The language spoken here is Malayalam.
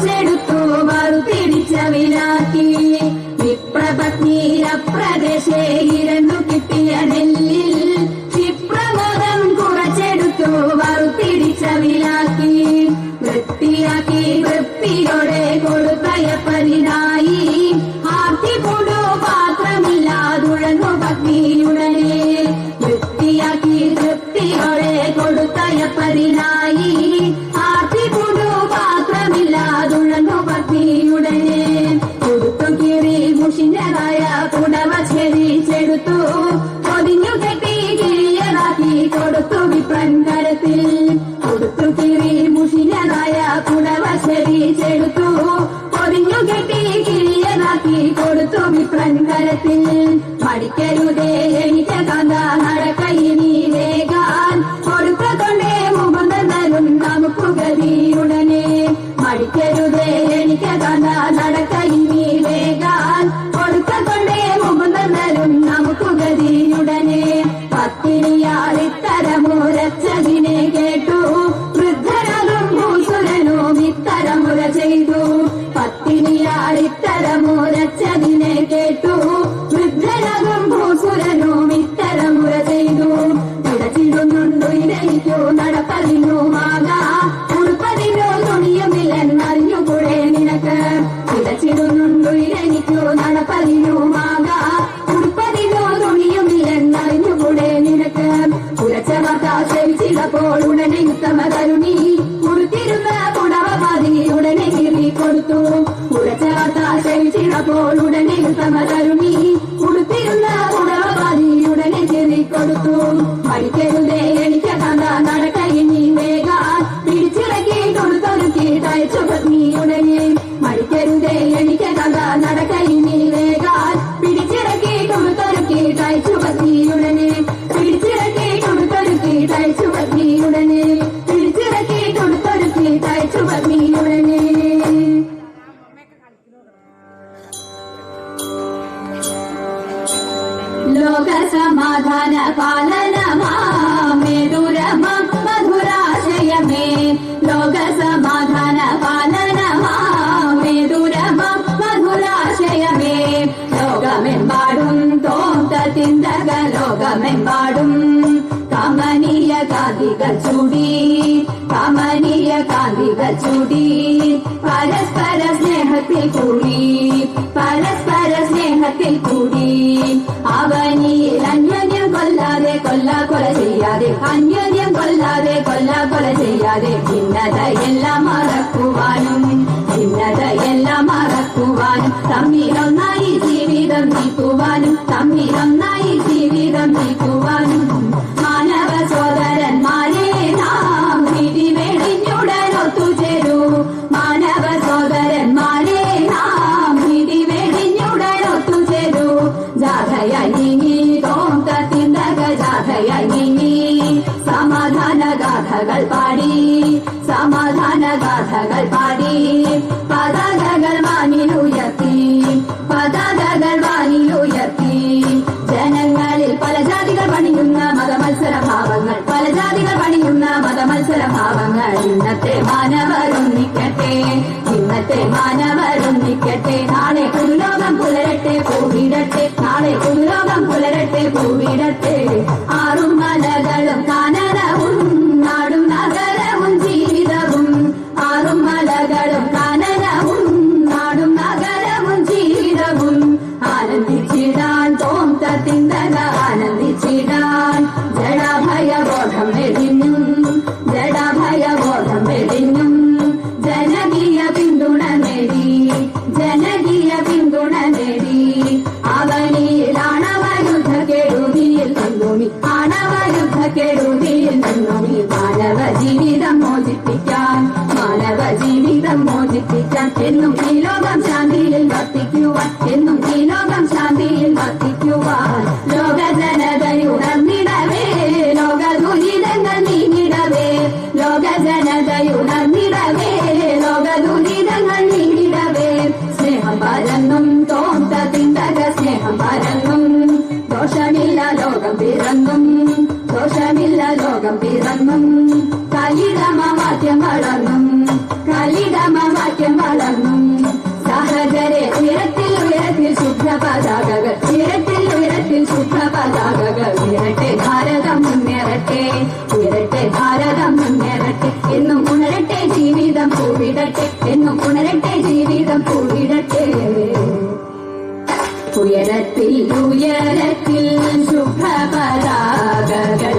കുറച്ചെടുത്തു വറുത്തിടിച്ചവിലാക്കി. വിപ്രപത്നീരപ്രദേശേ ഇരന്നു കിട്ടിയ നെല്ലിൽ ക്ഷിപ്രമോദം കുറച്ചെടുത്തു വറുത്തിടിച്ചവിലാക്കി. വൃത്തിയാക്കി വൃത്തിയോടെ കൊടുത്തയപ്പതിനായി ആർത്തിപൂടു പാത്രമില്ലാതുഴങ്ങു പത്നിയുടനെ. വൃത്തിയാക്കി വൃത്തിയോടെ കൊടുത്തയപ്പതിനായി ആർത്തിപൂടു പാത്രമില്ലാതുഴങ്ങു പത്നിയുടനെ. കൊടുത്തു കീറി മുഷിഞ്ഞതായ പുടവ ചെരിച്ചെടുത്തു പൊതിഞ്ഞു കെട്ടി കിഴിയതാക്കി കൊടുത്തു വിപ്രൻ കരത്തിൽ. കൊടുത്തു കീറി മുഷിഞ്ഞതായ പുടവ ചെരിച്ചെടുത്തു പൊതിഞ്ഞു കെട്ടി കിഴിയതാക്കി കൊടുത്തു വിപ്രൻ കരത്തിൽ. മടിക്കരുതേ എനിക്ക് കാന്ത നടക്കയിനി വേഗാൻ കൊടുക്കൊണ്ടേ മുകുന്ദനും നമുക്ക് ഗതിയുടനെ. മടിക്കരുതേ എനിക്ക് കാന്ത നടക്കയിനി വേഗാൻ കൊടുക്കൊണ്ടേ മുകുന്ദനും നമുക്ക് ഗതിയുടനെ. പത്തിനിയാളിത്തരമുരച്ചതിനെ കേട്ടു വൃദ്ധരതും ഭൂസുരനും ഇത്തരമുര ചെയ്തു. പത്തിനിയാളിത്തരമുരച്ചതിനെ കേട്ടു വൃദ്ധരതും ഭൂസുരനും ഇത്തരമുര ചെയ്തു. ഇടച്ചിടുന്നുണ്ടു ഇരയ്ക്കു നടപ്പതിനുമാക ഉടുപ്പതിനോ തുണിയുമില്ലെന്നറിഞ്ഞുകൂടെ നിനക്ക്. ഇടച്ചിടുന്നുണ്ടു ഇരയ്ക്കു നടപ്പതിനുമാക ഉടുപ്പതിനോ തുണിയുമില്ലെന്നറിഞ്ഞുകൂടെ നിനക്ക്. ഉരച്ച വാർത്ത ശ്രമിച്ചപ്പോൾ ഉടനെ ഉത്തമ കരുണി ഉടുത്തിരുന്ന പുടവ പാതി ഉടനെ കീറി കൊടുത്തു. ഉരച്ച വാർത്ത ശ്രമിച്ചപ്പോൾ ഉടനെ ഉത്തമ കരുണി ഉടുത്തിരുന്ന പുടവ പാതി ഉടനെ കീറി കൊടുത്തു. പഠിക്കരുതേ എനിക്ക് കാന്ത നടക്കയിനി വേഗാൻ പിടിച്ചിറക്കി കൊടുത്തൊരുക്കി തയ്ച്ചു പത്നിയുടനെ. മടിക്കരുതേ എനിക്ക് കാന്ത നടക്കയിനി വേഗാൻ പിടിച്ചിറക്കി കൊടുത്തൊരുക്കി തയ്ച്ചു പത്നിയുടനെ. പിടിച്ചിറക്കി കൊടുത്തൊരുക്കി തയ്ച്ചു പത്നിയുടനെ. പിടിച്ചിറക്കി കൊടുത്തൊരുക്കി തയ്ച്ചു പത്നിയുടനെ. ലോകസമാധാന പാലനമേ ദുരമം മധുരാശയമേ. ലോകസമാധാന പാലനമേ ദുരമം മധുരാശയമേ. ലോകമെമ്പാടും തോന്തത്തിന്തക ലോകമെമ്പാടും കമനീയ കാന്തികൾ ചൂടി. കമനീയ കാന്തികൾ ചൂടി പരസ്പര സ്നേഹത്തിൽ കൂടി. പരസ്പര സ്നേഹത്തിൽ കൂടി. അവനിൽ അന്യോന്യം കൊല്ലാതെ കൊല ചെയ്യാതെ. അന്യോന്യം കൊല്ലാതെ കൊല ചെയ്യാതെ. ഭിന്നതയെല്ലാം മറക്കുവാനും ഭിന്നതയെല്ലാം മറക്കുവാനും തമ്മിലൊന്നായി ജീവിതം നീക്കുവാനും തമ്മിലൊന്നായി ജീവിതം നീക്കുവാനും. മാനവ സോദരന്മാരെ നാം വിധി വെടിഞ്ഞുടൻ ഒത്തുചേരൂ. മാനവ സോദരന്മാരെ നാം വിധി വെടിഞ്ഞുടൻ ഒത്തുചേരൂ. ജാഥയായി നീങ്ങി തോന്തത്തിന്തക ജാഥയായി നീങ്ങി സമാധാന ഗാഥകൾ പാടി. സമാധാന ഗാഥകൾ പാടി. പതാകകൾ വാനിലുയർത്തി. പതാകകൾ വാനിലുയർത്തി. ജനങ്ങളിൽ പല ജാതികൾ പണിയുന്ന മതമത്സരഭാവങ്ങൾ. പല ജാതികൾ പണിയുന്ന മതമത്സരഭാവങ്ങൾ. ഇന്നത്തെ മാനവരൊന്നിക്കട്ടെ. ഇന്നത്തെ മാനവരൊന്നിക്കട്ടെ. നാളെ പുതുലോകം പുലരട്ടെ പൂവിടട്ടെ. നാളെ പുതുലോകം പുലരട്ടെ പൂവിടട്ടെ. ആറും മലകളും കാനനവും നാടും നഗരവും ജീവിതവും. ആറും മലകളും കാനനവും നാടും നഗരവും ജീവിതവും. ആനന്ദിച്ചിടാൻ തോന്തത്തിന്തക ആനന്ദിച്ചിടാൻ. ജഡഭയബോധം വെടിഞ്ഞും ജഡഭയബോധം വെടിഞ്ഞും. ജനകീയ പിന്തുണ നേടി. ജനകീയ പിന്തുണ നേടി. അവനിൽ ആണവയുദ്ധ കെടുതിയിൽ നിന്നുമി. ആണവയുദ്ധ കെടുതിയിൽ നിന്നുമി. മാനവ ജീവിതം മോചിപ്പിക്കാൻ. മാനവ ജീവിതം മോചിപ്പിക്കാൻ. എന്നും ഈ ലോകം ശാന്തിയിൽ വർത്തിക്കുവാൻ. എന്നും ഈ ലോകം ശാന്തിയിൽ വർത്തിക്കുവാൻ. ലോക ജനതയുണർന്നിടവേ. ലോക ദുരിതങ്ങൾ നീങ്ങിടവേ. ലോക ജനതയുണർന്നിടവേ. ലോക ദുരിതങ്ങൾ നീങ്ങിടവേ. സ്നേഹം പരന്നും തോന്തത്തിന്തക സ്നേഹം പരന്നും. ദോഷമില്ല ലോകം പിറന്നും. ദോഷമില്ല ലോകം പിറന്നും. കലിതമ വാക്യം വളർന്നും. കലിതമ വാക്യം വളർന്നും. എന്നും ഉണരട്ടെ ജീവിതം കൂടിടട്ടെ ഉയരത്തിൽ ഉയരത്തിൽ ശുഭപതാകകൾ